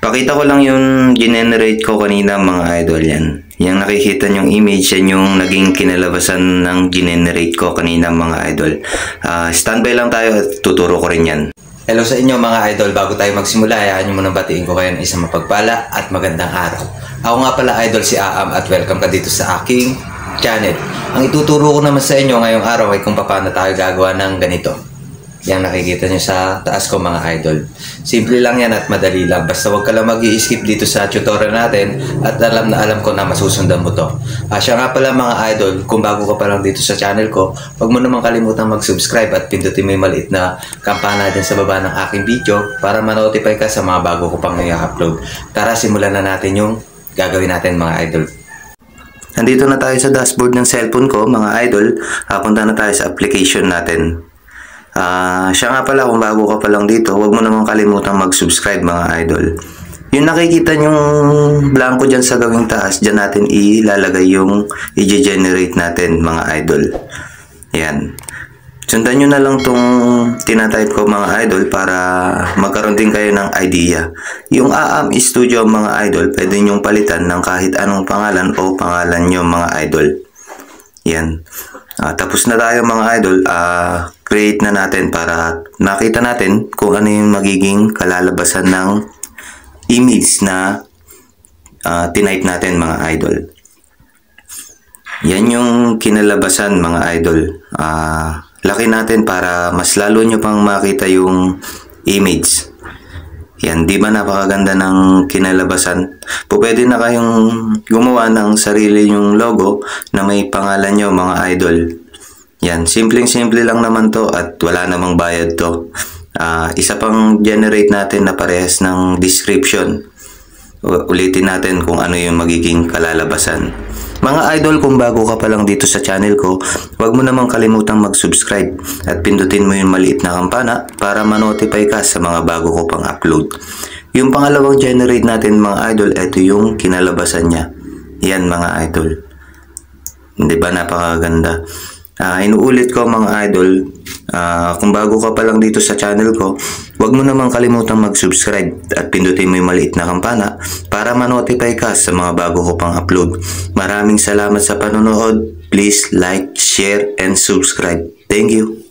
Pakita ko lang yung generate ko kanina mga idol yan. Yung nakikita nyong image, yan yung naging kinalabasan ng generate ko kanina mga idol. Standby lang tayo at tuturo ko rin yan. Hello sa inyo mga idol, bago tayo magsimula, hayaan nyo munang batiin ko kayo ng isang mapagpala at magandang araw. Ako nga pala idol si Aam at welcome ka dito sa aking channel. Ang ituturo ko naman sa inyo ngayong araw ay kung paano tayo gagawa ng ganito. Yan nakikita nyo sa taas ko mga idol. Simple lang yan at madali lang. Basta wag ka lang mag-i-skip dito sa tutorial natin at alam ko na masusundan mo to. Siya nga pala mga idol, kung bago ka pa lang dito sa channel ko, wag mo naman kalimutan mag-subscribe at pindutin mo yung maliit na kampana dyan sa baba ng aking video para ma-notify ka sa mga bago ko pang i-upload. Tara, simulan na natin yung gagawin natin mga idol. Nandito na tayo sa dashboard ng cellphone ko mga idol. Punta na tayo sa application natin. Siya nga pala, kung bago ka pa lang dito, huwag mo naman kalimutan mag-subscribe mga idol. Yung nakikita yung blanco dyan sa gawing taas, dyan natin ilalagay yung i-generate natin mga idol. Yan. Sundan nyo na lang tong tinatype ko mga idol para magkaroon din kayo ng idea. Yung Aam Studio mga idol, pwede nyong palitan ng kahit anong pangalan o pangalan nyo mga idol. Yan. Tapos na tayo mga idol. Create na natin para makita natin kung ano yung magiging kalalabasan ng image na tinype natin mga idol. Yan yung kinalabasan mga idol. Laki natin para mas lalo nyo pang makita yung image. Yan, di ba napakaganda ng kinalabasan? Pwede na kayong gumawa ng sarili yung logo na may pangalan nyo mga idol. Yan, simpleng-simple lang naman to at wala namang bayad to. Isa pang generate natin na parehas ng description. Ulitin natin kung ano yung magiging kalalabasan. Mga idol, kung bago ka pa lang dito sa channel ko, huwag mo namang kalimutang mag-subscribe at pindutin mo yung maliit na kampana para ma-notify ka sa mga bago ko pang upload. Yung pangalawang generate natin mga idol, ito yung kinalabasan niya. Yan mga idol. Di ba napakaganda? Inuulit ko mga idol, kung bago ka pa lang dito sa channel ko, huwag mo namang kalimutang mag-subscribe at pindutin mo yung maliit na kampana para ma-notify ka sa mga bago ko pang upload. Maraming salamat sa panonood. Please like, share, and subscribe. Thank you.